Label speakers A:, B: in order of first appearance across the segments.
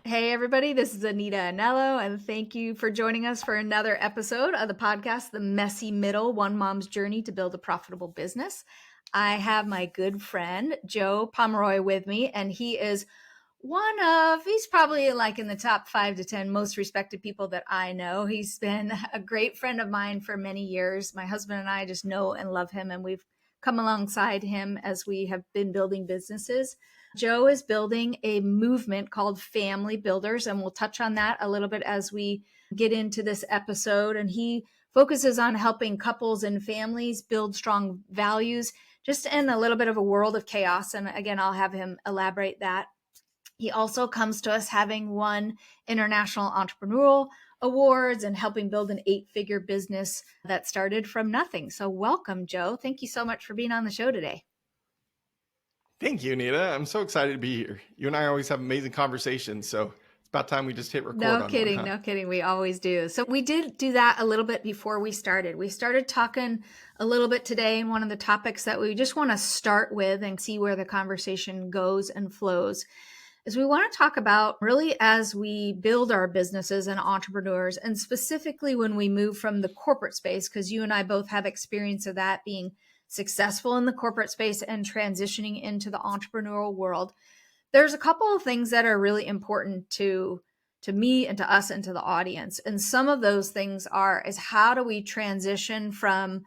A: Hey, everybody, this is Anita and Joe, and thank you for joining us for another episode of the podcast, The Messy Middle, One Mom's Journey to Build a Profitable Business. I have my good friend, Joe Pomeroy, with me, and he's probably like in the top 5 to 10 most respected people that I know. He's been a great friend of mine for many years. My husband and I just know and love him, and we've come alongside him as we have been building businesses. Joe is building a movement called Family Builders, and we'll touch on that a little bit as we get into this episode. And he focuses on helping couples and families build strong values just in a little bit of a world of chaos. And again, I'll have him elaborate that. He also comes to us having won international entrepreneurial awards and helping build an 8-figure business that started from nothing. So welcome, Joe. Thank you so much for being on the show today.
B: Thank you, Anita. I'm so excited to be here. You and I always have amazing conversations, so it's about time we just hit record on
A: No
B: one, huh?
A: kidding. We always do. So we did do that a little bit before we started. We started talking a little bit today, and one of the topics that we just want to start with and see where the conversation goes and flows is we want to talk about really as we build our businesses and entrepreneurs, and specifically when we move from the corporate space, because you and I both have experience of that, being successful in the corporate space and transitioning into the entrepreneurial world. There's a couple of things that are really important to me and to us and to the audience. And some of those things is how do we transition from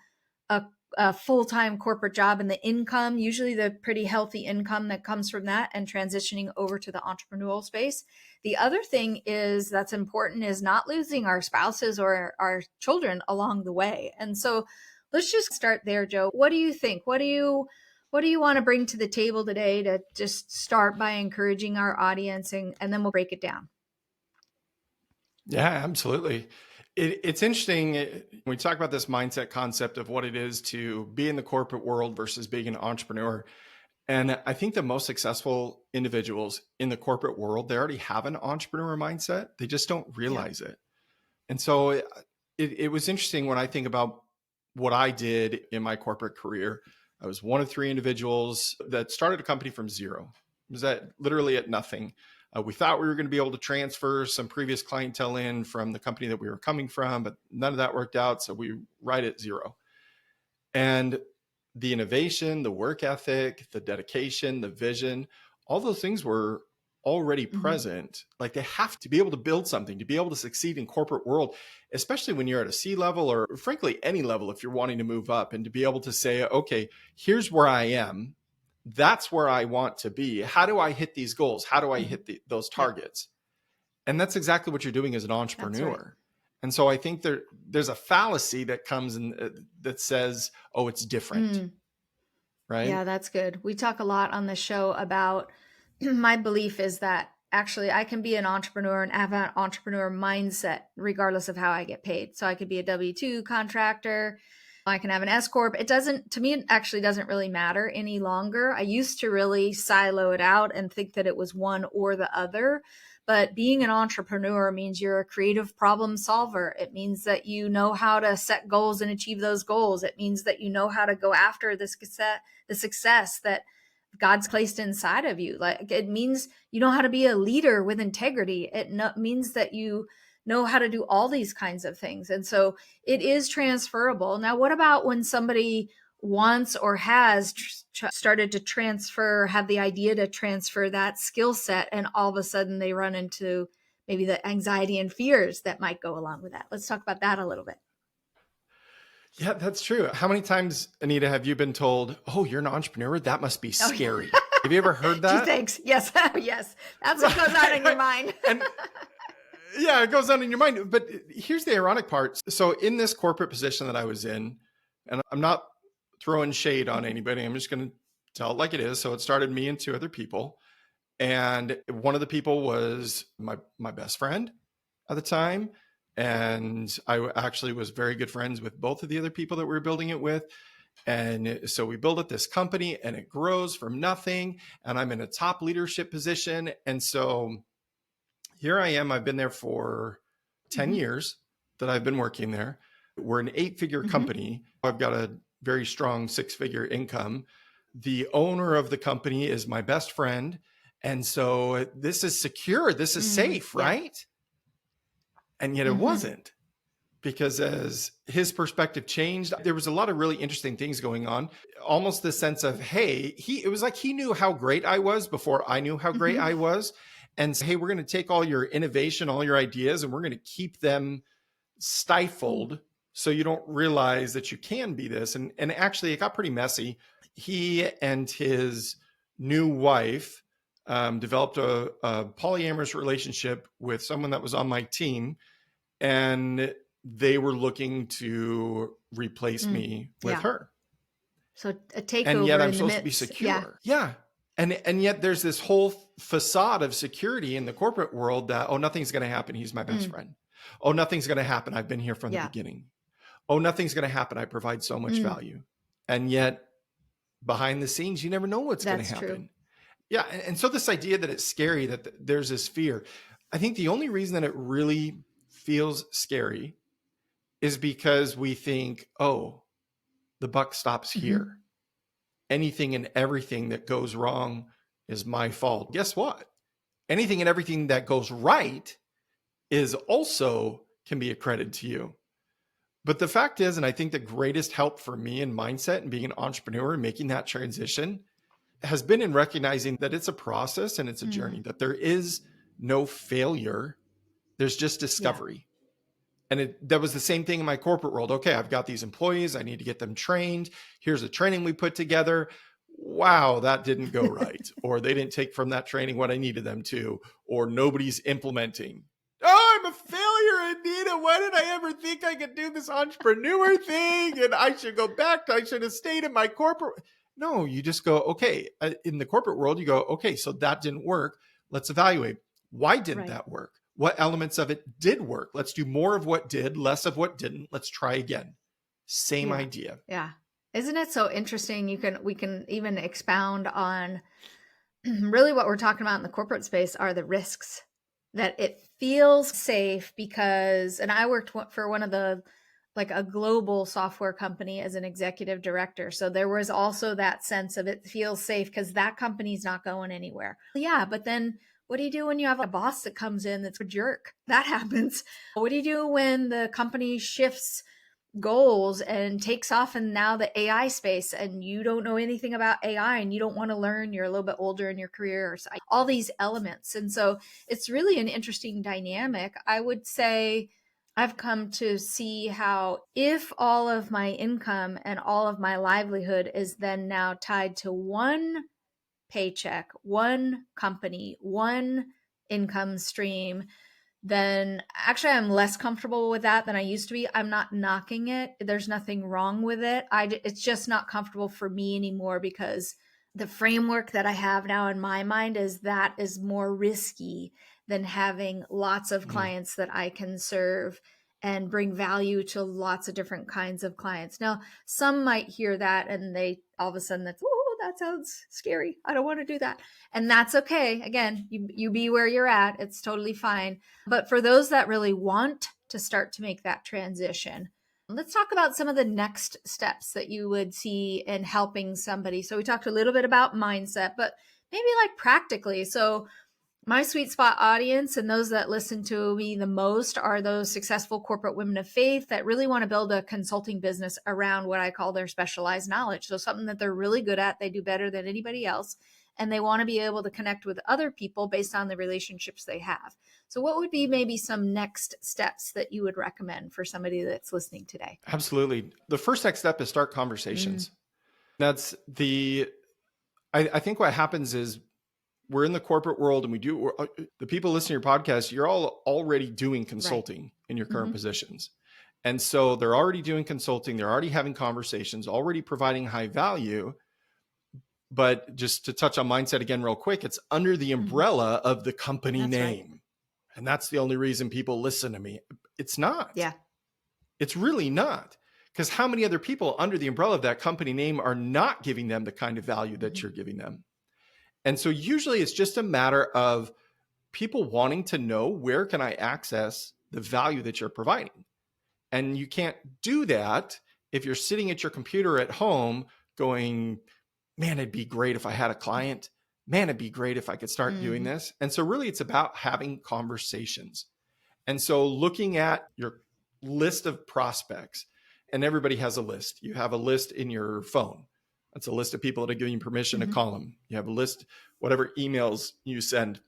A: a full-time corporate job and the income, usually the pretty healthy income that comes from that, and transitioning over to the entrepreneurial space. The other thing that's important is not losing our spouses or our children along the way. And so let's just start there, Joe. What do you think? What do you want to bring to the table today to just start by encouraging our audience, and then we'll break it down?
B: Yeah, absolutely. It's interesting when we talk about this mindset concept of what it is to be in the corporate world versus being an entrepreneur. And I think the most successful individuals in the corporate world, they already have an entrepreneur mindset. They just don't realize it. And so it was interesting when I think about what I did in my corporate career. I was one of 3 individuals that started a company from zero. It was literally at nothing. We thought we were going to be able to transfer some previous clientele in from the company that we were coming from, but none of that worked out. So we right at zero. And the innovation, the work ethic, the dedication, the vision, all those things were already present. Like, they have to be able to build something to be able to succeed in corporate world, especially when you're at a C level, or frankly, any level, if you're wanting to move up, and to be able to say, okay, here's where I am. That's where I want to be. How do I hit these goals? How do I hit those targets? And that's exactly what you're doing as an entrepreneur. Right. And so I think there's a fallacy that comes in that says, oh, it's different. Right?
A: Yeah, that's good. We talk a lot on the show about my belief is that actually I can be an entrepreneur and have an entrepreneur mindset regardless of how I get paid. So I could be a W-2 contractor. I can have an S Corp. To me, it actually doesn't really matter any longer. I used to really silo it out and think that it was one or the other. But being an entrepreneur means you're a creative problem solver. It means that you know how to set goals and achieve those goals. It means that you know how to go after the success that God's placed inside of you. Like, it means you know how to be a leader with integrity. It means that you know how to do all these kinds of things. And so it is transferable. Now, what about when somebody wants or has started to have the idea to transfer that skill set, and all of a sudden they run into maybe the anxiety and fears that might go along with that? Let's talk about that a little bit.
B: Yeah, that's true. How many times, Anita, have you been told, oh, you're an entrepreneur? That must be scary. Have you ever heard that?
A: Gee, thanks. Yes. Yes. That's what goes on in your mind.
B: And yeah, it goes on in your mind. But here's the ironic part. So in this corporate position that I was in, and I'm not throwing shade on anybody, I'm just going to tell it like it is. So it started me and 2 other people. And one of the people was my best friend at the time. And I actually was very good friends with both of the other people that we were building it with. And so we build up this company, and it grows from nothing. And I'm in a top leadership position. And so here I am. I've been there for 10 years that I've been working there. We're an 8-figure company. I've got a very strong 6-figure income. The owner of the company is my best friend. And so this is secure, this is safe,
A: Yeah.
B: right? And yet it wasn't, because as his perspective changed, there was a lot of really interesting things going on. Almost the sense of, hey, it was like he knew how great I was before I knew how great I was. And so, hey, we're going to take all your innovation, all your ideas, and we're going to keep them stifled so you don't realize that you can be this. And actually, it got pretty messy. He and his new wife developed a polyamorous relationship with someone that was on my team, and they were looking to replace me with her.
A: So a
B: And yet
A: takeover
B: I'm
A: in the
B: supposed to be
A: midst.
B: secure. Yeah. And yet there's this whole facade of security in the corporate world that, oh, nothing's going to happen. He's my best friend. Oh, nothing's going to happen. I've been here from the beginning. Oh, nothing's going to happen. I provide so much value. And yet behind the scenes, you never know what's going to happen.
A: True.
B: Yeah. And so this idea that it's scary, that there's this fear, I think the only reason that it really feels scary is because we think, oh, the buck stops here. Anything and everything that goes wrong is my fault. Guess what? Anything and everything that goes right is also can be accredited to you. But the fact is, and I think the greatest help for me in mindset and being an entrepreneur and making that transition has been in recognizing that it's a process and it's a journey, that there is no failure. There's just discovery. And that was the same thing in my corporate world. Okay, I've got these employees. I need to get them trained. Here's a training we put together. Wow, that didn't go right. Or they didn't take from that training what I needed them to. Or nobody's implementing. Oh, I'm a failure, Anita. Why did I ever think I could do this entrepreneur thing? And I should go back. I should have stayed in my corporate. No, you just go, okay. In the corporate world, you go, okay, so that didn't work. Let's evaluate. Why didn't that work? What elements of it did work? Let's do more of what did, less of what didn't. Let's try again. Same idea.
A: Yeah. Isn't it so interesting? We can even expound on really what we're talking about in the corporate space are the risks, that it feels safe because, and I worked for one of the, like a global software company as an executive director. So there was also that sense of it feels safe because that company's not going anywhere. Yeah. But then what do you do when you have a boss that comes in that's a jerk? That happens. What do you do when the company shifts goals and takes off in now the AI space and you don't know anything about AI and you don't want to learn, you're a little bit older in your career, or all these elements. And so it's really an interesting dynamic. I would say I've come to see how if all of my income and all of my livelihood is then now tied to one paycheck, one company, one income stream, then actually I'm less comfortable with that than I used to be. I'm not knocking it. There's nothing wrong with it. It's just not comfortable for me anymore because the framework that I have now in my mind is that is more risky than having lots of clients that I can serve and bring value to lots of different kinds of clients. Now, some might hear that and they all of a sudden that's, oh, that sounds scary. I don't want to do that. And that's okay. Again, you be where you're at. It's totally fine. But for those that really want to start to make that transition, let's talk about some of the next steps that you would see in helping somebody. So we talked a little bit about mindset, but maybe like practically. So my sweet spot audience and those that listen to me the most are those successful corporate women of faith that really want to build a consulting business around what I call their specialized knowledge. So something that they're really good at, they do better than anybody else, and they want to be able to connect with other people based on the relationships they have. So what would be maybe some next steps that you would recommend for somebody that's listening today?
B: Absolutely. The first next step is start conversations. That's I think what happens is we're in the corporate world and the people listening to your podcast, you're all already doing consulting in your current positions. And so they're already doing consulting. They're already having conversations, already providing high value. But just to touch on mindset again, real quick, it's under the umbrella of the company name. Right. And that's the only reason people listen to me. It's not.
A: Yeah.
B: It's really not. Because how many other people under the umbrella of that company name are not giving them the kind of value that you're giving them? And so usually it's just a matter of people wanting to know, where can I access the value that you're providing? And you can't do that if you're sitting at your computer at home going, man, it'd be great if I had a client man, it'd be great if I could start doing
A: Mhm.
B: this. And so really it's about having conversations. And so looking at your list of prospects, and everybody has a list. You have a list in your phone. That's a list of people that are giving you permission to
A: Mhm.
B: call them. You have a list, whatever emails you send.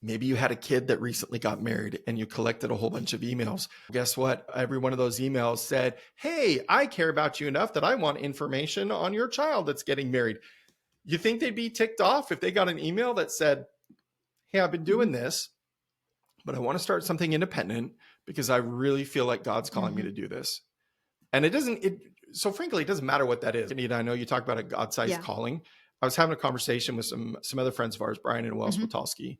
B: Maybe you had a kid that recently got married and you collected a whole bunch of emails. Guess what? Every one of those emails said, hey, I care about you enough that I want information on your child that's getting married. You think they'd be ticked off if they got an email that said, hey, I've been doing
A: Mhm.
B: this, but I want to start something independent because I really feel like God's calling me
A: Mhm.
B: to do this. And so frankly, it doesn't matter what that is. Anita, I know you talk about a God-sized
A: Yeah.
B: calling. I was having a conversation with some other friends of ours, Brian and Wells
A: Mhm.
B: Witalski,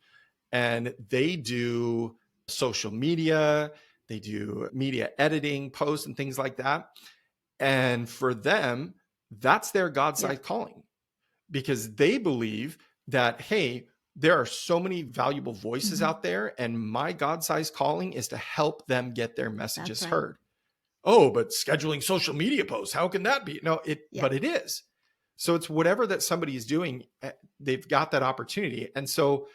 B: and they do social media, they do media editing, posts, and things like that. And for them, that's their
A: Yeah.
B: God-sized calling because they believe that, hey, there are so many valuable voices
A: Mhm.
B: out there, and my God-sized calling is to help them get their
A: That's
B: messages
A: right.
B: heard. Oh, but scheduling social media posts, how can that be? No,
A: Yeah.
B: but it is. So it's whatever that somebody is doing, they've got that opportunity. And so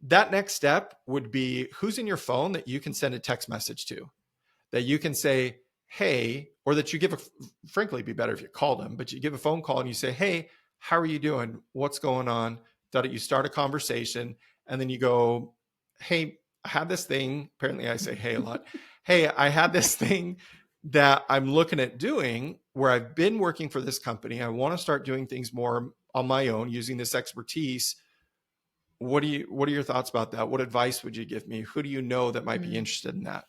B: that next step would be who's in your phone that you can send a text message to, that you can say, hey, or that you give frankly, it'd be better if you called them, but you give a phone call and you say, hey, how are you doing? What's going on? That you start a conversation and then you go, hey, I had this thing. Apparently I say, hey, a lot. Hey, I had this thing that I'm looking at doing where I've been working for this company. I want to start doing things more on my own using this expertise. What are your thoughts about that? What advice would you give me? Who do you know that might be
A: Mm.
B: interested in that?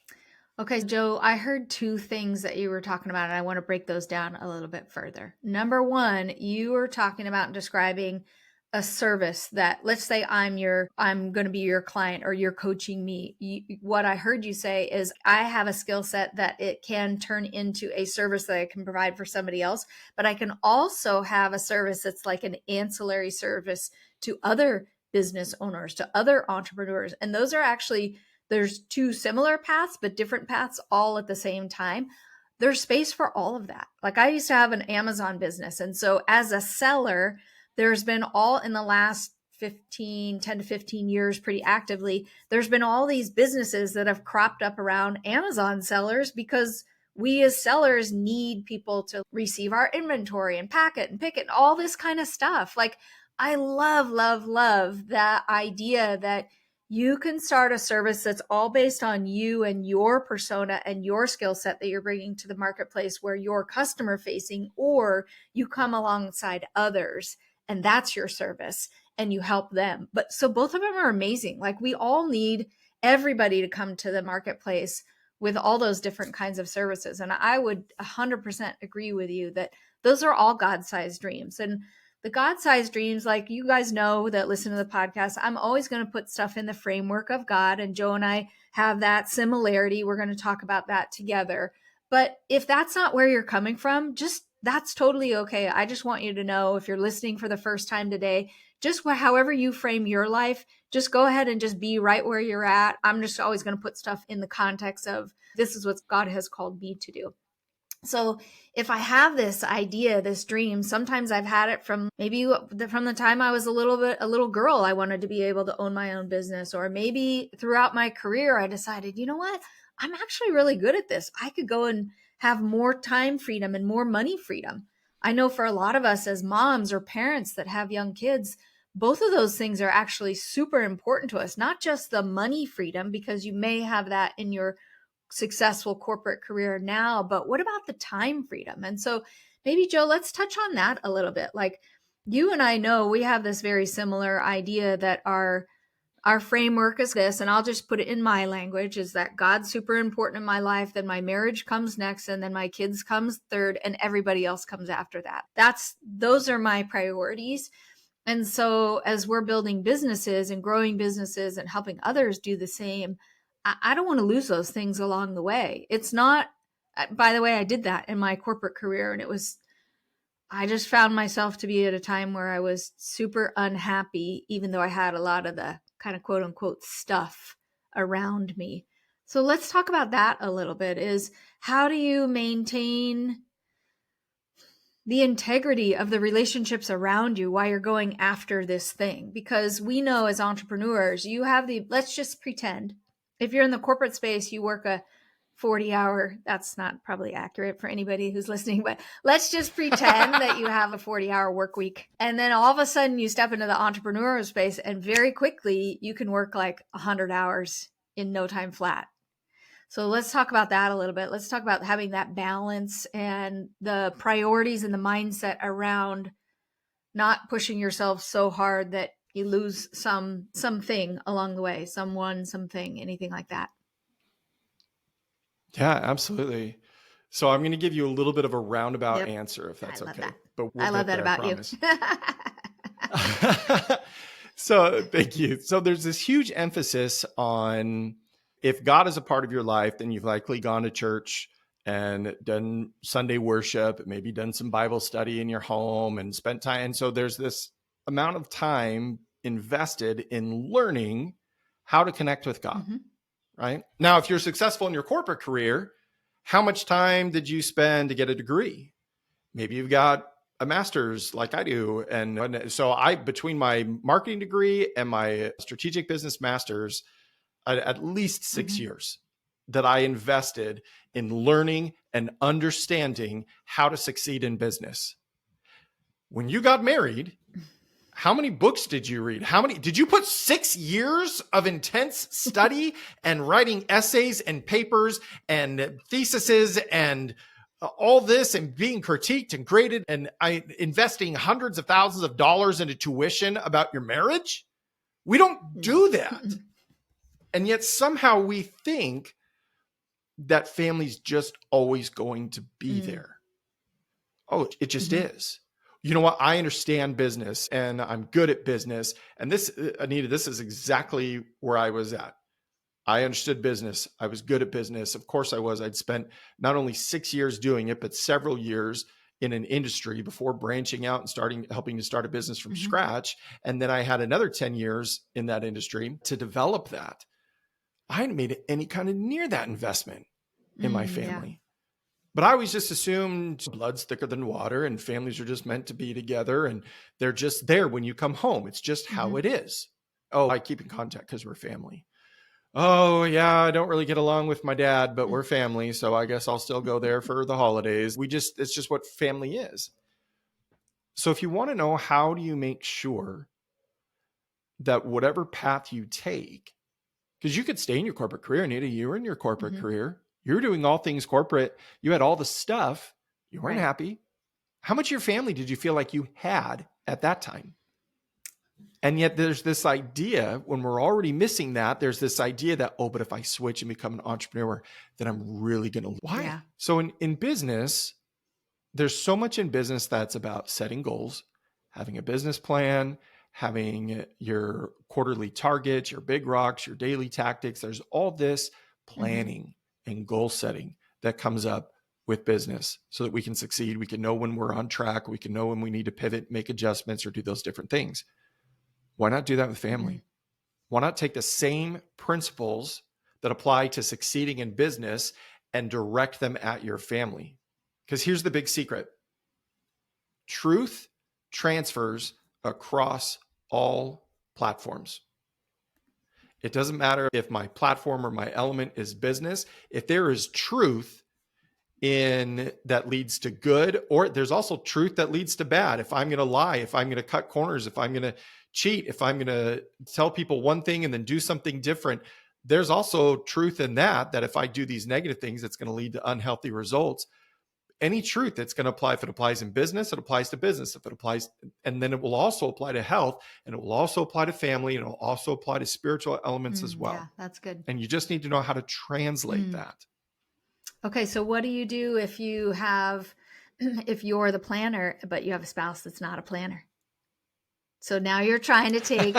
A: Okay, Joe, I heard two things that you were talking about, and I want to break those down a little bit further. Number one, you were talking about and describing a service that, let's say I'm going to be your client or you're coaching me. What I heard you say is, I have a skill set that it can turn into a service that I can provide for somebody else, but I can also have a service that's like an ancillary service to other business owners, to other entrepreneurs. And those are actually, there's two similar paths, but different paths all at the same time. There's space for all of that. Like, I used to have an Amazon business. And so as a seller, there's been all in the last 10 to 15 years, pretty actively, there's been all these businesses that have cropped up around Amazon sellers because we as sellers need people to receive our inventory and pack it and pick it and all this kind of stuff. Like, I love, love, love that idea that you can start a service that's all based on you and your persona and your skill set that you're bringing to the marketplace, where you're customer facing, or you come alongside others and that's your service and you help them. But so both of them are amazing. Like, we all need everybody to come to the marketplace with all those different kinds of services. And I would 100% agree with you that those are all God-sized dreams. And the God-sized dreams, like, you guys know that listen to the podcast, I'm always going to put stuff in the framework of God, and Joe and I have that similarity. We're going to talk about that together. But if that's not where you're coming from, just, that's totally okay. I just want you to know, if you're listening for the first time today, just however you frame your life, just go ahead and just be right where you're at. I'm just always going to put stuff in the context of, this is what God has called me to do. So if I have this idea, this dream, sometimes I've had it from maybe from the time I was a little girl, I wanted to be able to own my own business. Or maybe throughout my career, I decided, you know what? I'm actually really good at this. I could go and have more time freedom and more money freedom. I know for a lot of us as moms or parents that have young kids, both of those things are actually super important to us, not just the money freedom, because you may have that in your successful corporate career now, but what about the time freedom? And so maybe, Joe, let's touch on that a little bit. Like, you and I know we have this very similar idea that our framework is this, and I'll just put it in my language, is that God's super important in my life, then my marriage comes next, and then my kids comes third, and everybody else comes after that. Those are my priorities. And so as we're building businesses and growing businesses and helping others do the same, I don't want to lose those things along the way. It's not, by the way, I did that in my corporate career, and I just found myself to be at a time where I was super unhappy, even though I had a lot of the kind of quote unquote stuff around me. So let's talk about that a little bit, is how do you maintain the integrity of the relationships around you while you're going after this thing. Because we know as entrepreneurs, you have let's just pretend if you're in the corporate space, you work a 40-hour, that's not probably accurate for anybody who's listening, but let's just pretend that you have a 40-hour work week. And then all of a sudden you step into the entrepreneurial space and very quickly you can work like 100 hours in no time flat. So let's talk about that a little bit. Let's talk about having that balance and the priorities and the mindset around not pushing yourself so hard that you lose something along the way, someone, something, anything like that.
B: Yeah, absolutely. So I'm going to give you a little bit of a roundabout answer, if that's okay.
A: That.
B: But we'll
A: I love
B: get
A: that
B: there,
A: about you.
B: So thank you. So there's this huge emphasis on, if God is a part of your life, then you've likely gone to church and done Sunday worship, maybe done some Bible study in your home and spent time. And so there's this amount of time invested in learning how to connect with God. Mm-hmm. Right? Now, if you're successful in your corporate career, how much time did you spend to get a degree? Maybe you've got a master's like I do. And so between my marketing degree and my strategic business master's, at least 6 years that I invested in learning and understanding how to succeed in business. When you got married, how many books did you read? Did you put 6 years of intense study and writing essays and papers and theses and all this and being critiqued and graded and investing hundreds of thousands of dollars into tuition about your marriage? We don't do that. And yet somehow we think that family's just always going to be there. Oh, it just is. You know what? I understand business and I'm good at business. And this, Anita, this is exactly where I was at. I understood business. I was good at business. Of course I was. I'd spent not only 6 years doing it, but several years in an industry before branching out and helping to start a business from scratch. And then I had another 10 years in that industry to develop that. I hadn't made any kind of near that investment in my family. Yeah. But I always just assumed blood's thicker than water and families are just meant to be together and they're just there when you come home. It's just how it is. Oh, I keep in contact because we're family. Oh, yeah, I don't really get along with my dad, but we're family. So I guess I'll still go there for the holidays. It's just what family is. So if you want to know, how do you make sure that whatever path you take, because you could stay in your corporate career, Anita, you were in your corporate career. You were doing all things corporate. You had all the stuff. You weren't happy. How much of your family did you feel like you had at that time? And yet there's this idea, when we're already missing that, there's this idea that, oh, but if I switch and become an entrepreneur, then I'm really going to. Why? Yeah. So in business, there's so much in business that's about setting goals, having a business plan, having your quarterly targets, your big rocks, your daily tactics. There's all this planning and goal setting that comes up with business so that we can succeed. We can know when we're on track. We can know when we need to pivot, make adjustments, or do those different things. Why not do that with family? Why not take the same principles that apply to succeeding in business and direct them at your family? Because here's the big secret. Truth transfers across all platforms. It doesn't matter if my platform or my element is business. If there is truth in that leads to good, or there's also truth that leads to bad. If I'm going to lie, if I'm going to cut corners, if I'm going to cheat, if I'm going to tell people one thing and then do something different, there's also truth in that if I do these negative things, it's going to lead to unhealthy results. Any truth that's going to apply, if it applies in business, it applies to business. If it applies, and then it will also apply to health, and it will also apply to family, and it will also apply to spiritual elements as well.
A: Yeah, that's good.
B: And you just need to know how to translate that.
A: Okay, so what do you do if you're the planner, but you have a spouse that's not a planner? So now you're trying to take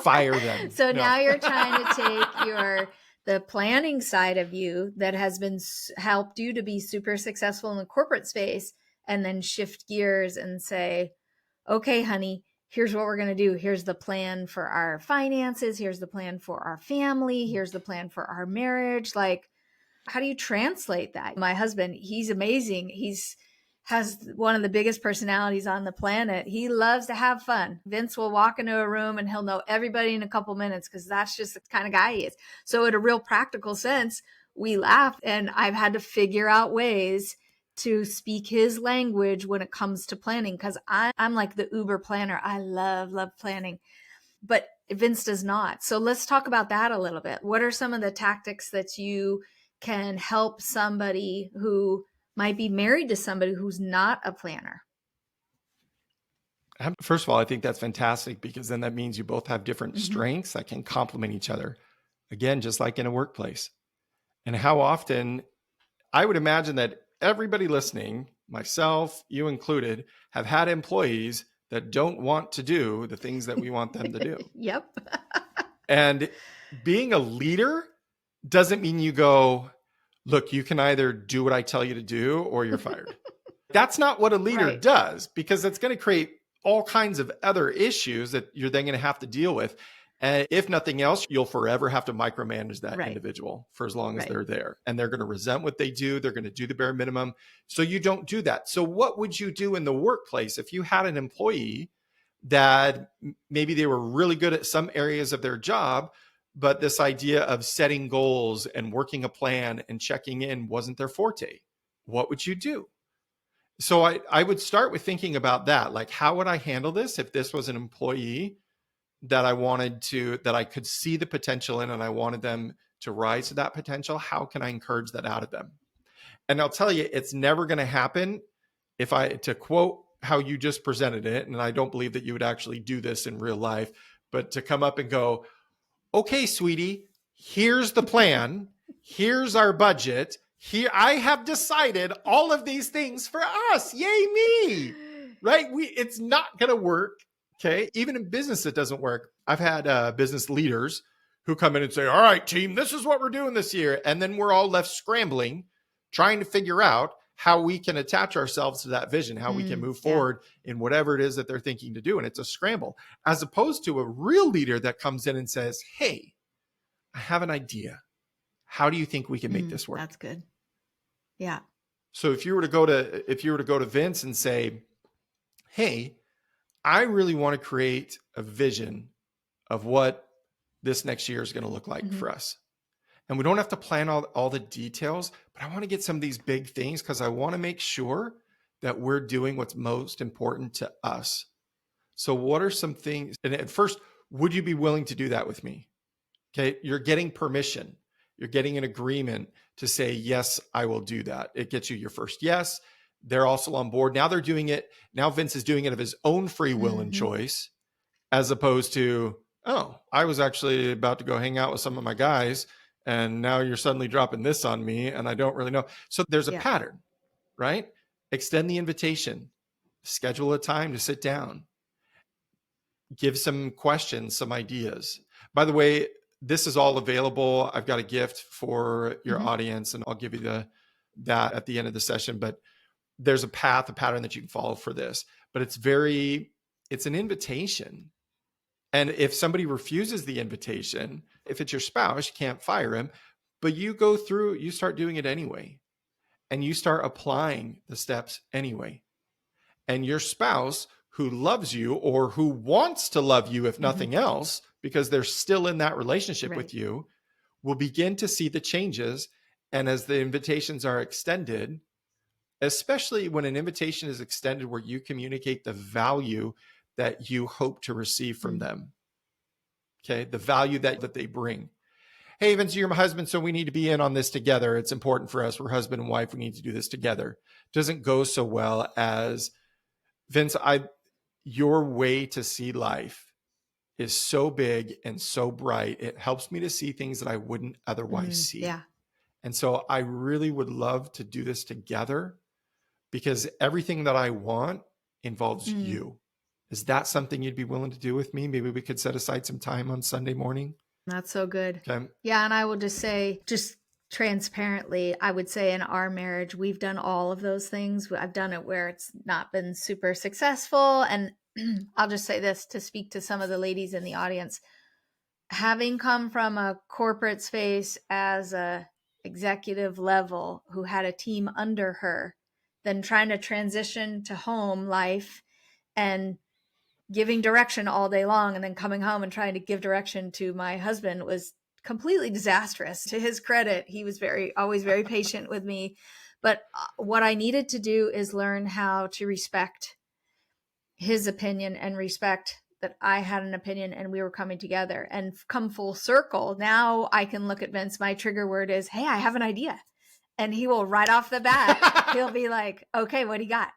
B: fire them.
A: So now you're trying to take the planning side of you that has been helped you to be super successful in the corporate space, and then shift gears and say, okay, honey, here's what we're going to do. Here's the plan for our finances. Here's the plan for our family. Here's the plan for our marriage. Like, how do you translate that? My husband, he's amazing. He's has one of the biggest personalities on the planet. He loves to have fun. Vince will walk into a room and he'll know everybody in a couple minutes because that's just the kind of guy he is. So in a real practical sense, we laugh, and I've had to figure out ways to speak his language when it comes to planning, because I'm like the Uber planner. I love planning, but Vince does not. So let's talk about that a little bit. What are some of the tactics that you can help somebody who might be married to somebody who's not a planner?
B: First of all, I think that's fantastic, because then that means you both have different
A: Mm-hmm.
B: strengths that can complement each other. Again, just like in a workplace. And how often, I would imagine that everybody listening, myself, you included, have had employees that don't want to do the things that we want them to do.
A: Yep.
B: And being a leader doesn't mean you go, look, you can either do what I tell you to do or you're fired. That's not what a leader
A: Right.
B: does, because it's going to create all kinds of other issues that you're then going to have to deal with. And if nothing else, you'll forever have to micromanage that
A: Right.
B: individual for as long as
A: Right.
B: they're there. And they're going to resent what they do. They're going to do the bare minimum. So you don't do that. So what would you do in the workplace if you had an employee that maybe they were really good at some areas of their job, but this idea of setting goals and working a plan and checking in wasn't their forte? What would you do? So I would start with thinking about that. Like, how would I handle this if this was an employee that that I could see the potential in, and I wanted them to rise to that potential? How can I encourage that out of them? And I'll tell you, it's never going to happen to quote how you just presented it, and I don't believe that you would actually do this in real life, but to come up and go, okay, sweetie, here's the plan. Here's our budget. Here, I have decided all of these things for us. Yay, me. Right? It's not going to work. Okay. Even in business, it doesn't work. I've had business leaders who come in and say, all right, team, this is what we're doing this year. And then we're all left scrambling, trying to figure out how we can attach ourselves to that vision, how we can move forward in whatever it is that they're thinking to do. And it's a scramble, as opposed to a real leader that comes in and says, hey, I have an idea. How do you think we can make this work?
A: That's good. Yeah.
B: So if you were to go to Vince and say, hey, I really want to create a vision of what this next year is going to look like for us. And we don't have to plan all the details, but I want to get some of these big things because I want to make sure that we're doing what's most important to us. So what are some things? And at first, would you be willing to do that with me? Okay. You're getting permission. You're getting an agreement to say, yes, I will do that. It gets you your first yes. They're also on board. Now they're doing it. Now Vince is doing it of his own free will and choice, as opposed to, oh, I was actually about to go hang out with some of my guys, and now you're suddenly dropping this on me and I don't really know. So there's a pattern, right? Extend the invitation, schedule a time to sit down, give some questions, some ideas. By the way, this is all available. I've got a gift for your audience, and I'll give you that at the end of the session. But there's a pattern that you can follow for this. But it's an invitation. And if somebody refuses the invitation, if it's your spouse, you can't fire him, but you start doing it anyway. And you start applying the steps anyway. And your spouse, who loves you or who wants to love you, if nothing else, because they're still in that relationship with you, will begin to see the changes. And as the invitations are extended, especially when an invitation is extended where you communicate the value that you hope to receive from them, okay, the value that they bring. Hey, Vince, you're my husband, so we need to be in on this together. It's important for us. We're husband and wife. We need to do this together. Doesn't go so well as, Vince, your way to see life is so big and so bright. It helps me to see things that I wouldn't otherwise see.
A: Yeah.
B: And so I really would love to do this together, because everything that I want involves you. Is that something you'd be willing to do with me? Maybe we could set aside some time on Sunday morning.
A: That's so good.
B: Okay.
A: Yeah. And I will just say, just transparently, I would say in our marriage, we've done all of those things. I've done it where it's not been super successful. And I'll just say this to speak to some of the ladies in the audience. Having come from a corporate space as a executive level who had a team under her than trying to transition to home life and giving direction all day long and then coming home and trying to give direction to my husband was completely disastrous. To his credit, he was always very patient with me. But what I needed to do is learn how to respect his opinion and respect that I had an opinion and we were coming together and come full circle. Now I can look at Vince. My trigger word is, hey, I have an idea. And he will right off the bat, he'll be like, okay, what do you got?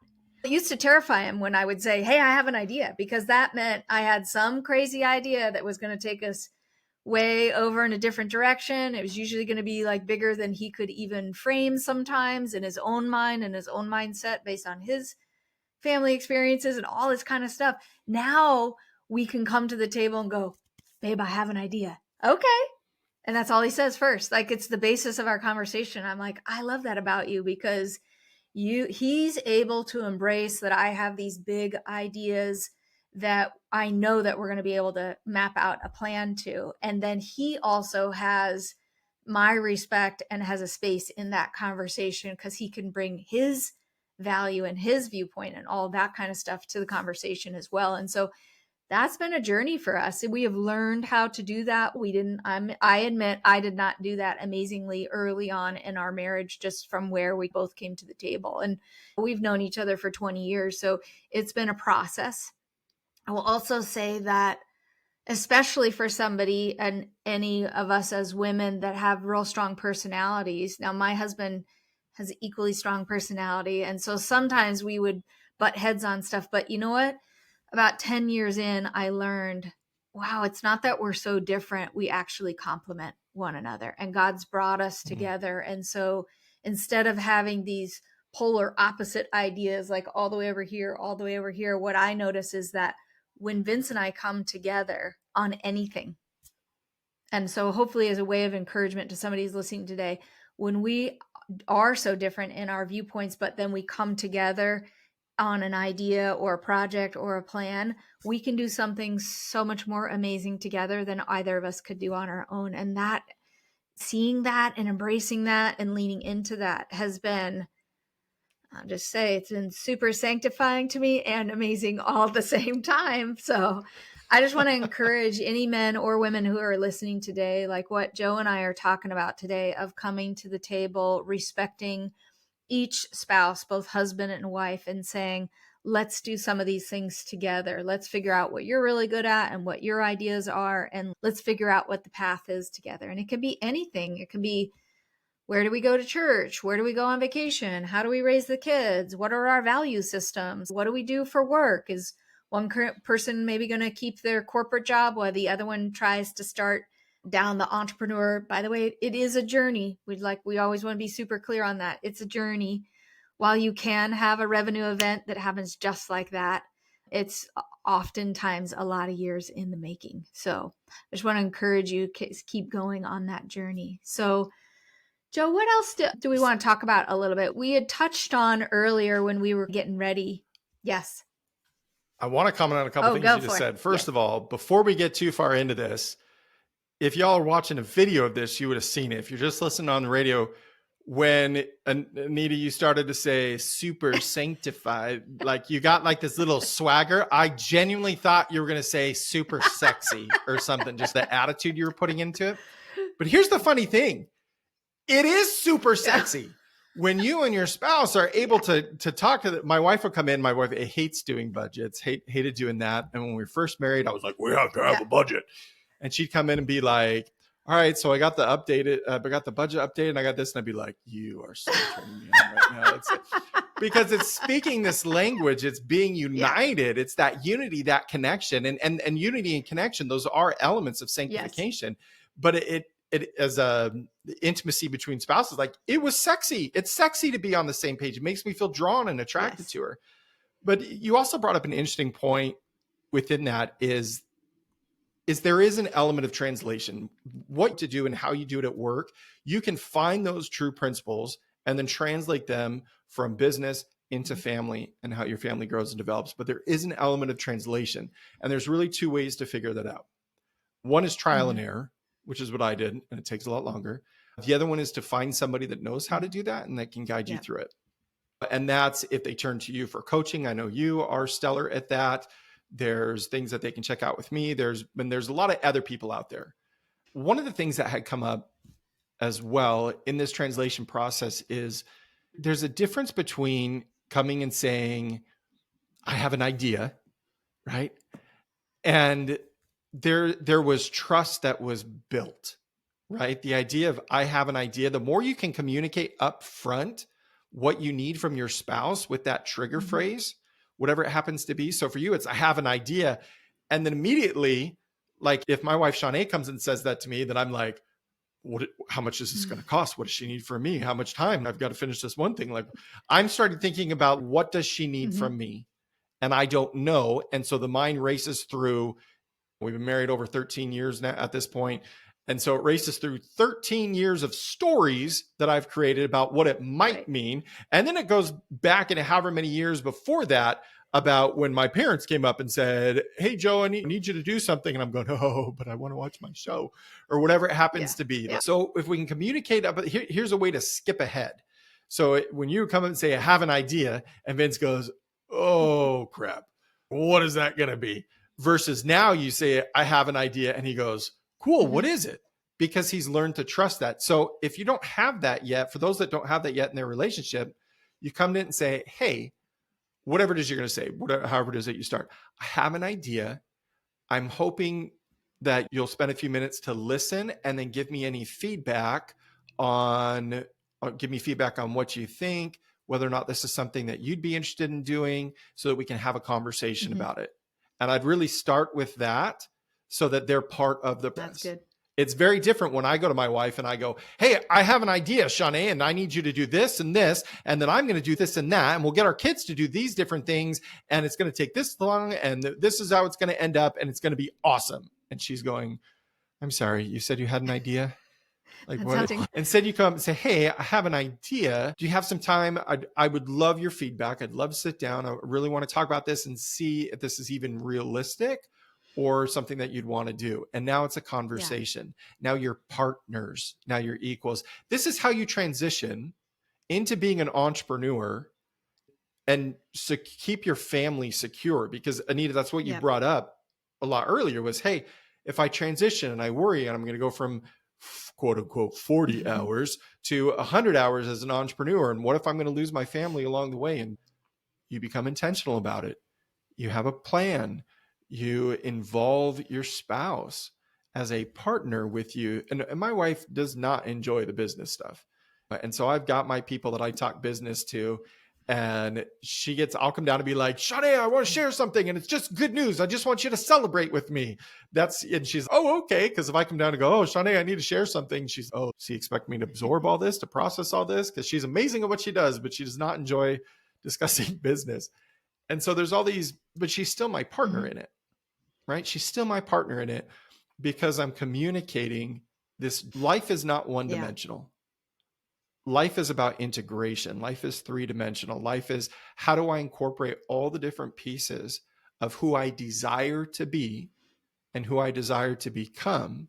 A: It used to terrify him when I would say, hey, I have an idea, because that meant I had some crazy idea that was going to take us way over in a different direction. It was usually going to be like bigger than he could even frame sometimes in his own mind and his own mindset based on his family experiences and all this kind of stuff. Now we can come to the table and go, babe, I have an idea. Okay. And that's all he says first. Like, it's the basis of our conversation. I'm like, I love that about you, because he's able to embrace that I have these big ideas that I know that we're going to be able to map out a plan to. And then he also has my respect and has a space in that conversation because he can bring his value and his viewpoint and all that kind of stuff to the conversation as well. And so that's been a journey for us. We have learned how to do that. I admit I did not do that amazingly early on in our marriage, just from where we both came to the table. And we've known each other for 20 years. So it's been a process. I will also say that, especially for somebody and any of us as women that have real strong personalities. Now, my husband has equally strong personality. And so sometimes we would butt heads on stuff. But you know what? About 10 years in, I learned, wow, it's not that we're so different. We actually complement one another, and God's brought us together. And so instead of having these polar opposite ideas, like all the way over here, all the way over here, what I notice is that when Vince and I come together on anything, and so hopefully as a way of encouragement to somebody who's listening today, when we are so different in our viewpoints, but then we come together on an idea or a project or a plan, we can do something so much more amazing together than either of us could do on our own. And that, seeing that and embracing that and leaning into that has been, I'll just say, it's been super sanctifying to me and amazing all at the same time. So I just want to encourage any men or women who are listening today, like what Joe and I are talking about today, of coming to the table, respecting each spouse, both husband and wife, and saying, let's do some of these things together. Let's figure out what you're really good at and what your ideas are. And let's figure out what the path is together. And it can be anything. It can be, where do we go to church? Where do we go on vacation? How do we raise the kids? What are our value systems? What do we do for work? Is one current person maybe going to keep their corporate job while the other one tries to start down the entrepreneur? By the way, it is a journey. We always want to be super clear on that. It's a journey. While you can have a revenue event that happens just like that, it's oftentimes a lot of years in the making. So I just want to encourage you to keep going on that journey. So Joe, what else do we want to talk about a little bit? We had touched on earlier when we were getting ready. Yes.
B: I want to comment on a couple things you just said. First of all, before we get too far into this, if y'all are watching a video of this, you would have seen it. If you're just listening on the radio, when Anita, you started to say super sanctified, like you got like this little swagger. I genuinely thought you were going to say super sexy or something, just the attitude you were putting into it. But here's the funny thing. It is super sexy. When you and your spouse are able to talk to my wife will come in. My wife hates doing budgets, hated doing that. And when we were first married, I was like, we have to have a budget. And she'd come in and be like, all right, so I got the budget updated and I got this. And I'd be like, you are so turning me on right now. Because it's speaking this language, it's being united. It's that unity, that connection, and unity and connection. Those are elements of sanctification, but it as a intimacy between spouses, like it was sexy. It's sexy to be on the same page. It makes me feel drawn and attracted to her. But you also brought up an interesting point within that is there is an element of translation, what to do and how you do it at work. You can find those true principles and then translate them from business into family and how your family grows and develops. But there is an element of translation. And there's really two ways to figure that out. One is trial and error, which is what I did, and it takes a lot longer. The other one is to find somebody that knows how to do that and that can guide you through it. And that's if they turn to you for coaching. I know you are stellar at that. There's things that they can check out with me. There's a lot of other people out there. One of the things that had come up as well in this translation process is there's a difference between coming and saying, I have an idea, right? And there was trust that was built, right? The idea of I have an idea, the more you can communicate up front what you need from your spouse with that trigger phrase, whatever it happens to be. So for you, it's I have an idea. And then immediately, like if my wife Shawnee comes and says that to me, then I'm like, how much is this going to cost? What does she need from me? How much time? I've got to finish this one thing. Like I'm started thinking about what does she need from me? And I don't know. And so the mind races through, we've been married over 13 years now at this point. And so it races through 13 years of stories that I've created about what it might mean. And then it goes back into however many years before that about when my parents came up and said, hey, Joe, I need you to do something. And I'm going, oh, but I want to watch my show or whatever it happens to be. Yeah. So if we can communicate, but here's a way to skip ahead. So when you come and say, I have an idea, and Vince goes, oh, crap, what is that going to be? Versus now you say, I have an idea. And he goes, cool, what is it? Because he's learned to trust that. So if you don't have that yet, for those that don't have that yet in their relationship, you come in and say, hey, whatever it is you're going to say, however it is that you start, I have an idea. I'm hoping that you'll spend a few minutes to listen and then give me any feedback on what you think, whether or not this is something that you'd be interested in doing so that we can have a conversation about it. And I'd really start with that so that they're part of the process. That's good. It's very different when I go to my wife and I go, hey, I have an idea, Shawnee, and I need you to do this, and then I'm going to do this and that, and we'll get our kids to do these different things, and it's going to take this long, and this is how it's going to end up, and it's going to be awesome. And she's going, I'm sorry, you said you had an idea? Like what? Instead you come and say, hey, I have an idea. Do you have some time? I would love your feedback. I'd love to sit down. I really want to talk about this and see if this is even realistic or something that you'd want to do. And now it's a conversation. Yeah. Now you're partners. Now you're equals. This is how you transition into being an entrepreneur and keep your family secure. Because Anita, that's what you brought up a lot earlier was, hey, if I transition and I worry and I'm going to go from quote unquote 40 hours to 100 hours as an entrepreneur. And what if I'm going to lose my family along the way? And you become intentional about it. You have a plan. You involve your spouse as a partner with you. And my wife does not enjoy the business stuff. And so I've got my people that I talk business to, and I'll come down and be like, Shawnee, I want to share something. And it's just good news. I just want you to celebrate with me. And she's, oh, okay. Because if I come down and go, oh, Shawnee, I need to share something. She's, oh, does she expect me to absorb all this, to process all this? Because she's amazing at what she does, but she does not enjoy discussing business. And so there's all these, but she's still my partner in it, right? She's still my partner in it because I'm communicating this. Life is not one-dimensional. Life is about integration. Life is three-dimensional. Life is how do I incorporate all the different pieces of who I desire to be and who I desire to become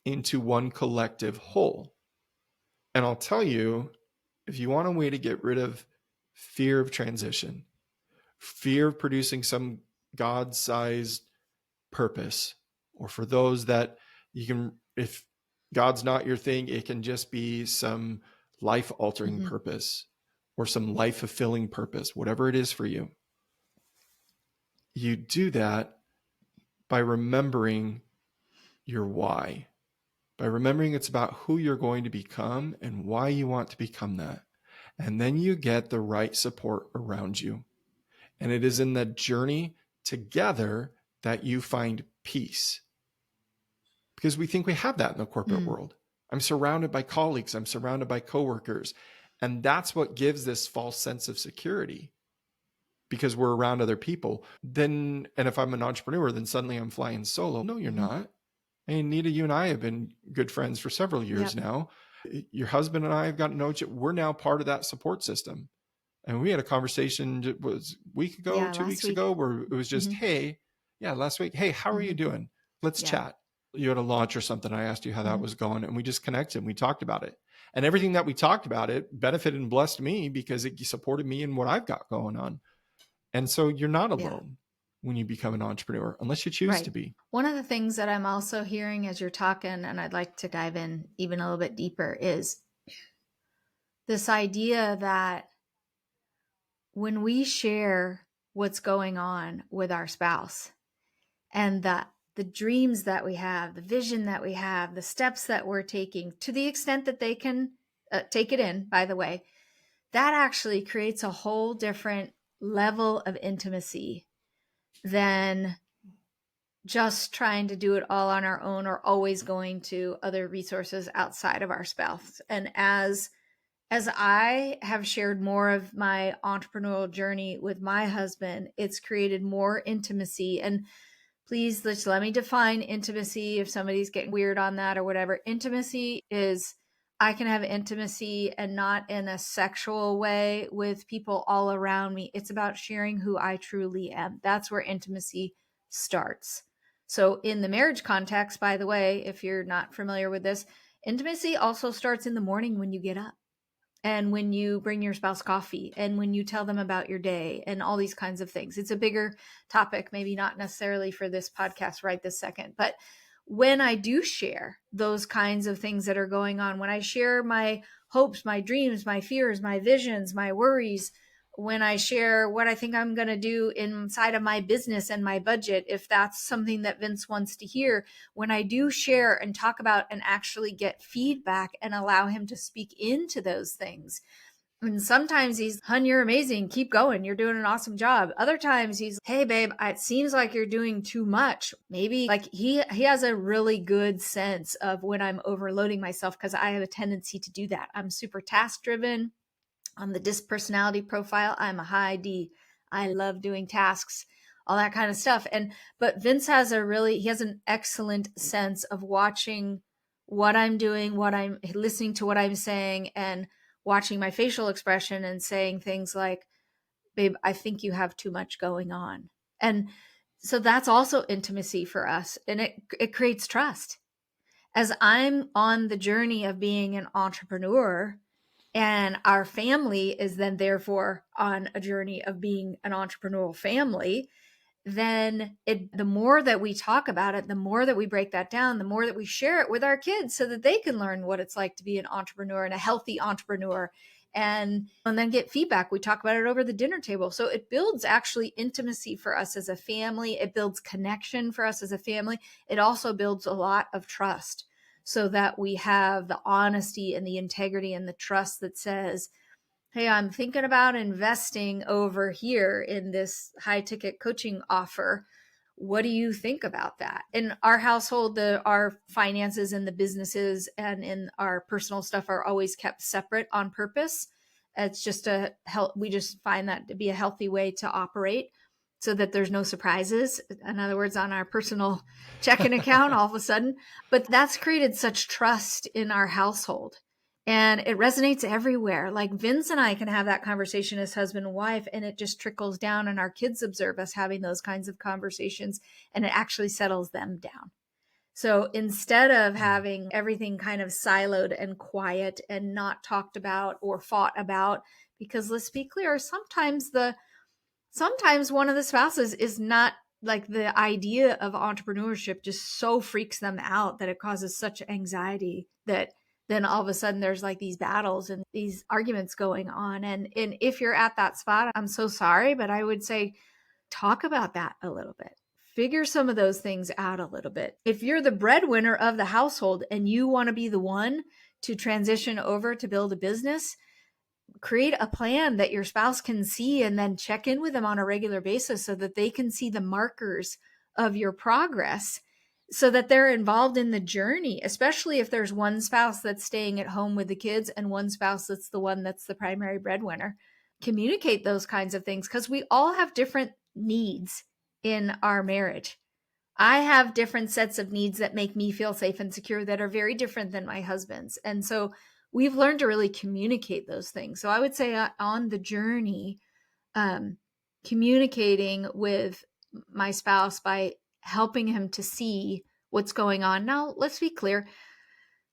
B: into one collective whole. And I'll tell you, if you want a way to get rid of fear of transition, fear of producing some God-sized purpose, or for those that if God's not your thing, it can just be some life-altering purpose or some life-fulfilling purpose, whatever it is for you. You do that by remembering your why, by remembering it's about who you're going to become and why you want to become that. And then you get the right support around you. And it is in the journey together that you find peace. Because we think we have that in the corporate world. I'm surrounded by colleagues. I'm surrounded by coworkers. And that's what gives this false sense of security because we're around other people. And if I'm an entrepreneur, then suddenly I'm flying solo. No, you're not. I mean, Nita, you and I have been good friends for several years now. Your husband and I have gotten to know each other. We're now part of that support system. And we had a conversation, it was a week ago, 2 weeks ago, where it was just, last week, hey, how are you doing? Let's chat. you had a launch or something. I asked you how that
A: Mhm.
B: was going, and we just connected and we talked about it. And everything that we talked about, it benefited and blessed me because it supported me in what I've got going on. And so you're not
A: Yeah.
B: alone when you become an entrepreneur, unless you choose to
A: Right.
B: be.
A: One of the things that I'm also hearing as you're talking, and I'd like to dive in even a little bit deeper, is this idea that when we share what's going on with our spouse and the dreams that we have, the vision that we have, the steps that we're taking, to the extent that they can take it in, by the way, that actually creates a whole different level of intimacy than just trying to do it all on our own or always going to other resources outside of our spouse. And as I have shared more of my entrepreneurial journey with my husband, it's created more intimacy. And please, just let me define intimacy if somebody's getting weird on that or whatever. Intimacy is, I can have intimacy and not in a sexual way with people all around me. It's about sharing who I truly am. That's where intimacy starts. So, in the marriage context, by the way, if you're not familiar with this, intimacy also starts in the morning when you get up and when you bring your spouse coffee and when you tell them about your day and all these kinds of things. It's a bigger topic, maybe not necessarily for this podcast right this second, but when I do share those kinds of things that are going on, when I share my hopes, my dreams, my fears, my visions, my worries, when I share what I think I'm going to do inside of my business and my budget, if that's something that Vince wants to hear, when I do share and talk about and actually get feedback and allow him to speak into those things. And sometimes he's, "Hun, you're amazing. Keep going. You're doing an awesome job." Other times he's, "Hey, babe, it seems like you're doing too much." Maybe like he has a really good sense of when I'm overloading myself because I have a tendency to do that. I'm super task driven. On the DISC personality profile, I'm a high D. I love doing tasks, all that kind of stuff. But Vince has he has an excellent sense of watching what I'm doing, what I'm listening to, what I'm saying, and watching my facial expression and saying things like, "Babe, I think you have too much going on." And so that's also intimacy for us. And it creates trust. As I'm on the journey of being an entrepreneur, and our family is then therefore on a journey of being an entrepreneurial family, then the more that we talk about it, the more that we break that down, the more that we share it with our kids so that they can learn what it's like to be an entrepreneur and a healthy entrepreneur, and then get feedback. We talk about it over the dinner table. So it builds actually intimacy for us as a family. It builds connection for us as a family. It also builds a lot of trust so that we have the honesty and the integrity and the trust that says, "Hey, I'm thinking about investing over here in this high ticket coaching offer. What do you think about that?" In our household, our finances and the businesses and in our personal stuff are always kept separate on purpose. It's just we just find that to be a healthy way to operate so that there's no surprises. In other words, on our personal checking account all of a sudden. But that's created such trust in our household and it resonates everywhere. Like Vince and I can have that conversation as husband and wife, and it just trickles down, and our kids observe us having those kinds of conversations, and it actually settles them down. So instead of having everything kind of siloed and quiet and not talked about or fought about, because let's be clear, sometimes one of the spouses is not like the idea of entrepreneurship just so freaks them out that it causes such anxiety that then all of a sudden there's like these battles and these arguments going on. And if you're at that spot, I'm so sorry, but I would say talk about that a little bit. Figure some of those things out a little bit. If you're the breadwinner of the household and you want to be the one to transition over to build a business, create a plan that your spouse can see and then check in with them on a regular basis so that they can see the markers of your progress so that they're involved in the journey, especially if there's one spouse that's staying at home with the kids and one spouse that's the one that's the primary breadwinner. Communicate those kinds of things because we all have different needs in our marriage. I have different sets of needs that make me feel safe and secure that are very different than my husband's. And so we've learned to really communicate those things. So I would say on the journey, communicating with my spouse by helping him to see what's going on. Now, let's be clear.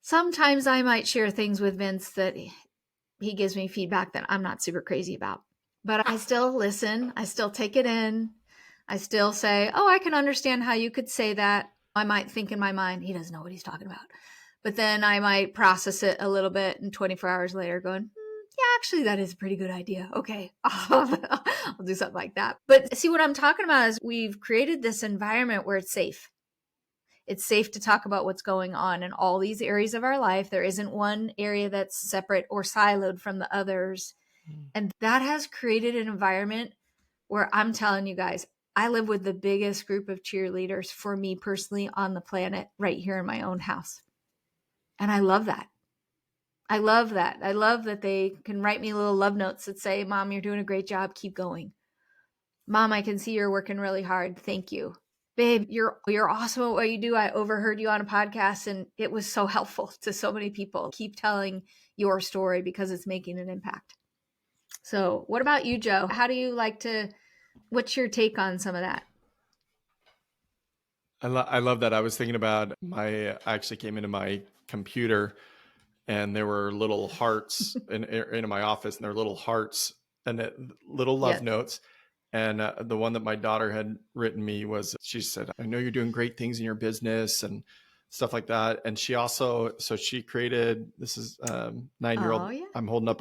A: Sometimes I might share things with Vince that he gives me feedback that I'm not super crazy about, but I still listen. I still take it in. I still say, oh, I can understand how you could say that. I might think in my mind, he doesn't know what he's talking about. But then I might process it a little bit and 24 hours later going, yeah, actually, that is a pretty good idea. Okay, I'll do something like that. But see, what I'm talking about is we've created this environment where it's safe. It's safe to talk about what's going on in all these areas of our life. There isn't one area that's separate or siloed from the others. And that has created an environment where I'm telling you guys, I live with the biggest group of cheerleaders for me personally on the planet right here in my own house. And I love that. I love that. I love that they can write me little love notes that say, Mom, you're doing a great job. Keep going. Mom, I can see you're working really hard. Thank you. Babe, you're awesome at what you do. I overheard you on a podcast and it was so helpful to so many people. Keep telling your story because it's making an impact. So what about you, Joe? How do you like to, what's your take on some of that?
B: I love that. I was thinking about I actually came into my computer and there were little hearts into my office, and there were little hearts and little love notes. And the one that my daughter had written me was, she said, I know you're doing great things in your business and stuff like that. And she also, so she created, this is 9-year-old,
A: Oh, yeah.
B: I'm holding up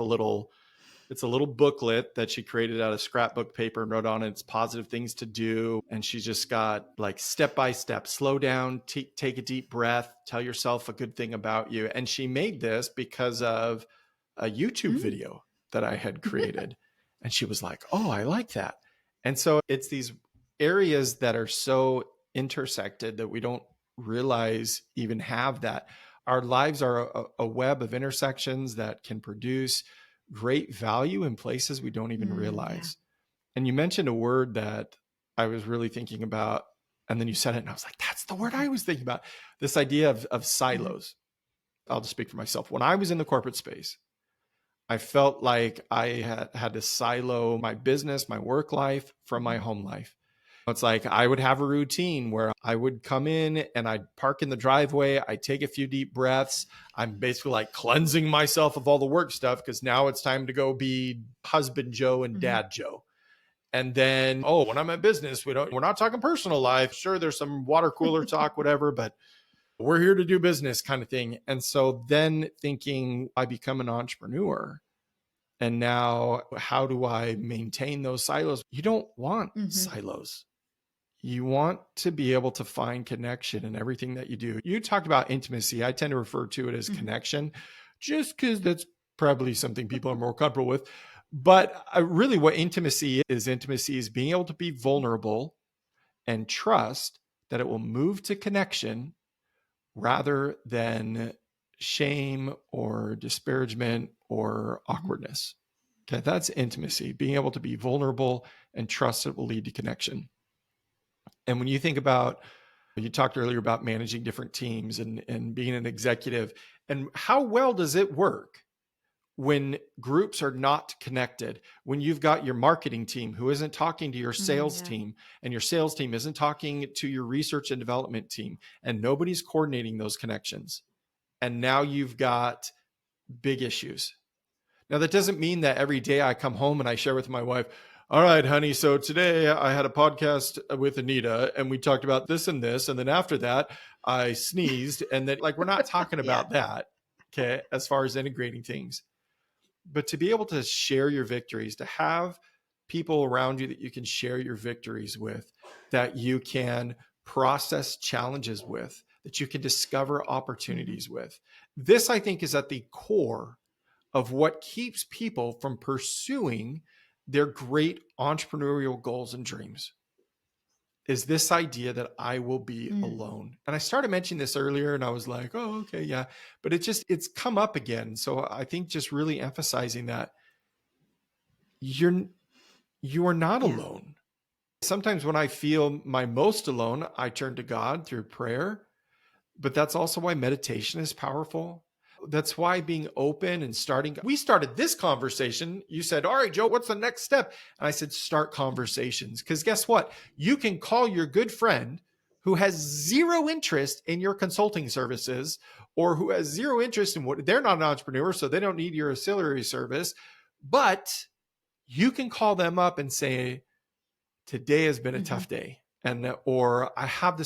B: it's a little booklet that she created out of scrapbook paper and wrote on it, it's positive things to do. And she just got like step by step, slow down, take a deep breath, tell yourself a good thing about you. And she made this because of a YouTube video that I had created. And she was like, oh, I like that. And so it's these areas that are so intersected that we don't realize even have that. Our lives are a web of intersections that can produce great value in places we don't even realize. Yeah. And you mentioned a word that I was really thinking about, and then you said it and I was like, that's the word I was thinking about. This idea of silos. I'll just speak for myself. When I was in the corporate space, I felt like I had to silo my business, my work life from my home life. It's like I would have a routine where I would come in and I'd park in the driveway. I'd take a few deep breaths. I'm basically like cleansing myself of all the work stuff because now it's time to go be husband Joe and dad Joe. And then, when I'm at business, we're not talking personal life. Sure, there's some water cooler talk, whatever, but we're here to do business kind of thing. And so then thinking I become an entrepreneur. And now how do I maintain those silos? You don't want silos. You want to be able to find connection in everything that you do. You talked about intimacy. I tend to refer to it as connection just because that's probably something people are more comfortable with. But really what intimacy is being able to be vulnerable and trust that it will move to connection rather than shame or disparagement or awkwardness. Okay, that's intimacy, being able to be vulnerable and trust it will lead to connection. And when you think about, you talked earlier about managing different teams and being an executive, and how well does it work when groups are not connected? When you've got your marketing team who isn't talking to your sales team, and your sales team isn't talking to your research and development team, and nobody's coordinating those connections. And now you've got big issues. Now, that doesn't mean that every day I come home and I share with my wife, all right, honey, so today I had a podcast with Anita and we talked about this and this. And then after that, I sneezed. And then, like, we're not talking about that, okay, as far as integrating things. But to be able to share your victories, to have people around you that you can share your victories with, that you can process challenges with, that you can discover opportunities with. This, I think, is at the core of what keeps people from pursuing their great entrepreneurial goals and dreams, is this idea that I will be alone. And I started mentioning this earlier and I was like, oh, okay, yeah. But it's come up again. So I think just really emphasizing that you are not alone. Sometimes when I feel my most alone, I turn to God through prayer, but that's also why meditation is powerful. That's why being open and we started this conversation. You said, all right, Joe, what's the next step? And I said, start conversations. Because guess what? You can call your good friend who has zero interest in your consulting services, or who has zero interest in what they're not an entrepreneur, so they don't need your ancillary service. But you can call them up and say, today has been a tough day. And, or I have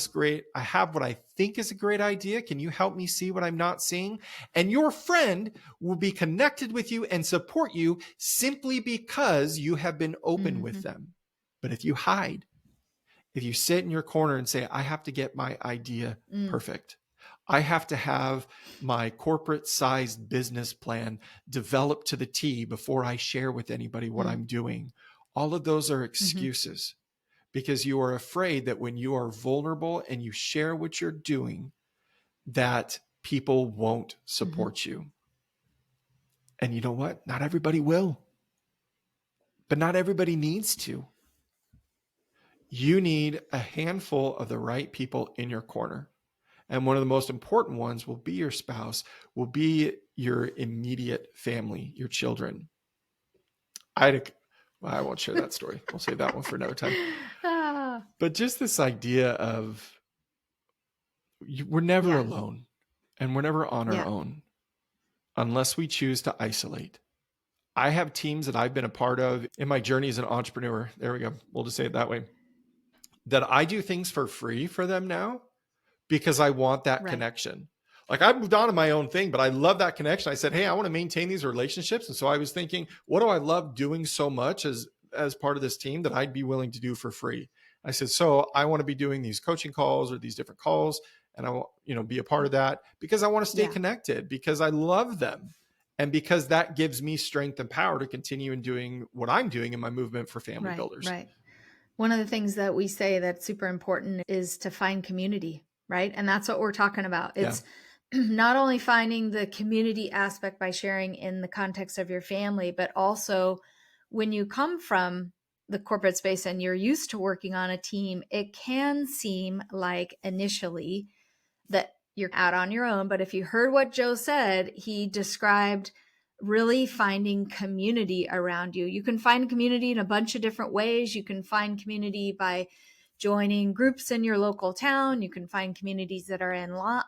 B: what I think is a great idea. Can you help me see what I'm not seeing? And your friend will be connected with you and support you simply because you have been open with them. But if you hide, if you sit in your corner and say, I have to get my idea perfect, I have to have my corporate sized business plan developed to the T before I share with anybody what I'm doing, all of those are excuses. Because you are afraid that when you are vulnerable and you share what you're doing, that people won't support you. And you know what? Not everybody will. But not everybody needs to. You need a handful of the right people in your corner. And one of the most important ones will be your spouse, will be your immediate family, your children. I won't share that story. We'll save that one for another time. But just this idea of we're never alone, and we're never on our own unless we choose to isolate. I have teams that I've been a part of in my journey as an entrepreneur. There we go. We'll just say it that way. That I do things for free for them now because I want that connection. Like I've moved on to my own thing, but I love that connection. I said, hey, I want to maintain these relationships. And so I was thinking, what do I love doing so much as part of this team that I'd be willing to do for free? I said, so I want to be doing these coaching calls or these different calls. And I want, be a part of that because I want to stay connected, because I love them. And because that gives me strength and power to continue in doing what I'm doing in my movement for family builders.
A: Right. One of the things that we say that's super important is to find community, right? And that's what we're talking about. It's not only finding the community aspect by sharing in the context of your family, but also when you come from the corporate space and you're used to working on a team, it can seem like initially that you're out on your own. But if you heard what Joe said, he described really finding community around you. You can find community in a bunch of different ways. You can find community by joining groups in your local town. You can find communities that are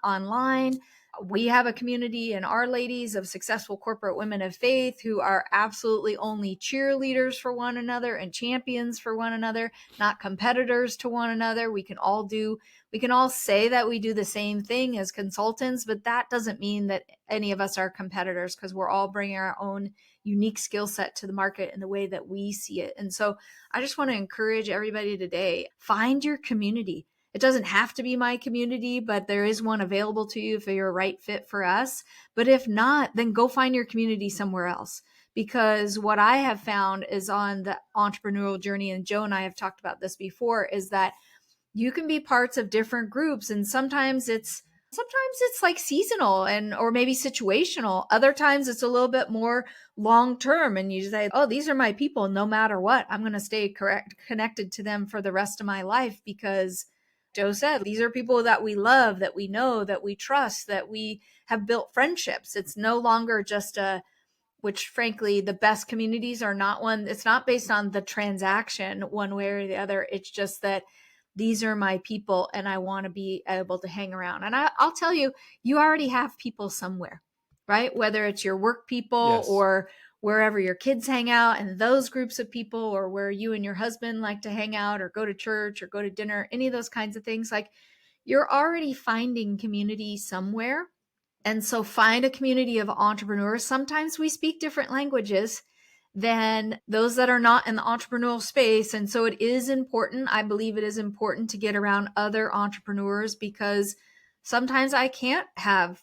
A: online. We have a community in Our Ladies of Successful Corporate Women of Faith who are absolutely only cheerleaders for one another and champions for one another, not competitors to one another. We can all say that we do the same thing as consultants, but that doesn't mean that any of us are competitors, because we're all bringing our own unique skill set to the market in the way that we see it. And so I just want to encourage everybody today, find your community. It doesn't have to be my community, but there is one available to you if you're a right fit for us. But if not, then go find your community somewhere else. Because what I have found is on the entrepreneurial journey, and Joe and I have talked about this before, is that you can be parts of different groups, and sometimes it's like seasonal or maybe situational. Other times it's a little bit more long-term, and you say, oh, these are my people. No matter what, I'm going to stay connected to them for the rest of my life, because Joe said, these are people that we love, that we know, that we trust, that we have built friendships. It's no longer just which frankly, the best communities are not one. It's not based on the transaction one way or the other. It's just that these are my people and I want to be able to hang around. And I'll tell you, you already have people somewhere, right? Whether it's your work people or wherever your kids hang out and those groups of people, or where you and your husband like to hang out or go to church or go to dinner, any of those kinds of things. Like, you're already finding community somewhere. And so find a community of entrepreneurs. Sometimes we speak different languages than those that are not in the entrepreneurial space. And so it is important. I believe it is important to get around other entrepreneurs, because sometimes I can't have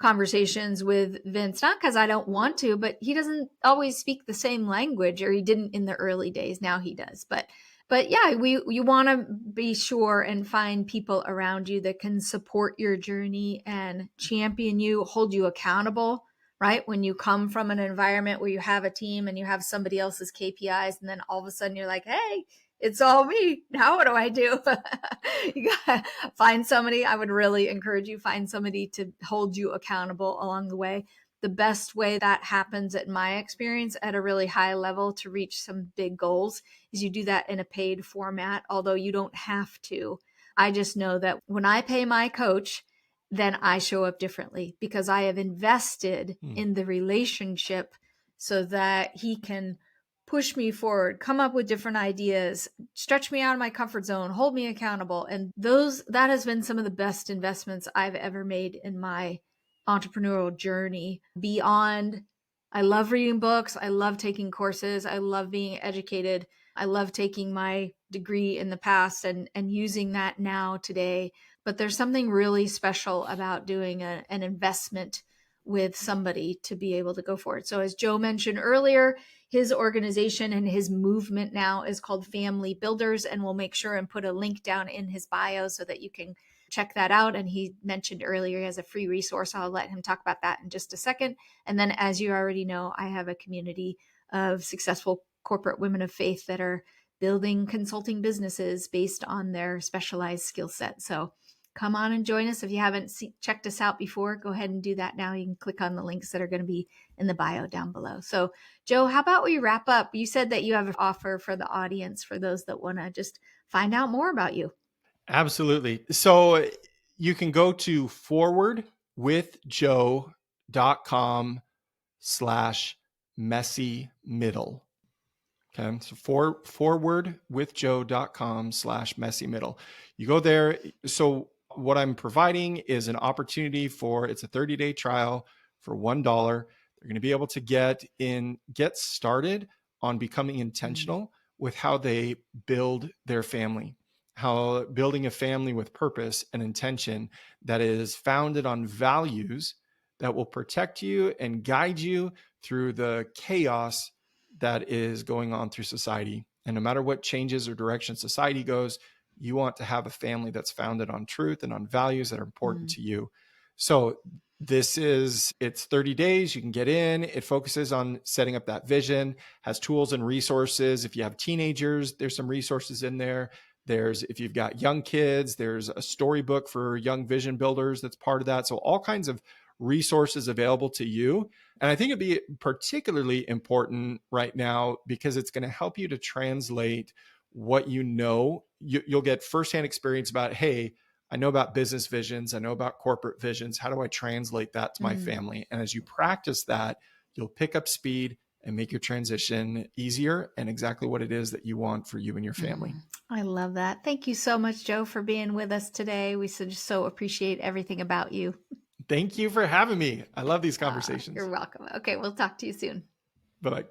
A: conversations with Vince, not because I don't want to, but he doesn't always speak the same language, or he didn't in the early days. Now he does. But yeah, you want to be sure and find people around you that can support your journey and champion you, hold you accountable, right? When you come from an environment where you have a team and you have somebody else's KPIs, and then all of a sudden you're like, hey, it's all me. Now what do I do? You gotta find somebody. I would really encourage you, find somebody to hold you accountable along the way. The best way that happens, in my experience, at a really high level to reach some big goals, is you do that in a paid format, although you don't have to. I just know that when I pay my coach, then I show up differently because I have invested
B: Mm.
A: in the relationship so that he can push me forward, come up with different ideas, stretch me out of my comfort zone, hold me accountable. And that has been some of the best investments I've ever made in my entrepreneurial journey. Beyond, I love reading books, I love taking courses, I love being educated. I love taking my degree in the past and using that now today. But there's something really special about doing an investment with somebody to be able to go forward. So as Joe mentioned earlier, his organization and his movement now is called Family Builders, and we'll make sure and put a link down in his bio so that you can check that out. And he mentioned earlier he has a free resource. I'll let him talk about that in just a second. And then, as you already know, I have a community of successful corporate women of faith that are building consulting businesses based on their specialized skill set. So come on and join us. If you haven't checked us out before, go ahead and do that now. You can click on the links that are going to be in the bio down below. So Joe, how about we wrap up? You said that you have an offer for the audience for those that want to just find out more about you.
B: Absolutely. So you can go to forwardwithjoe.com/messy middle. Okay. So forwardwithjoe.com/messy middle. You go there. So what I'm providing is an opportunity it's a 30-day trial for $1. They're going to be able to get started on becoming intentional with how they build their family, how building a family with purpose and intention that is founded on values that will protect you and guide you through the chaos that is going on through society. And no matter what changes or direction society goes, you want to have a family that's founded on truth and on values that are important to you. So it's 30 days. You can get in. It focuses on setting up that vision, has tools and resources. If you have teenagers, there's some resources in there. If you've got young kids, there's a storybook for young vision builders that's part of that. So all kinds of resources available to you. And I think it'd be particularly important right now because it's going to help you to translate what you know. You'll get firsthand experience about, hey, I know about business visions. I know about corporate visions. How do I translate that to my family? And as you practice that, you'll pick up speed and make your transition easier and exactly what it is that you want for you and your family.
A: I love that. Thank you so much, Joe, for being with us today. We just so appreciate everything about you.
B: Thank you for having me. I love these conversations.
A: You're welcome. Okay, we'll talk to you soon.
B: Bye-bye.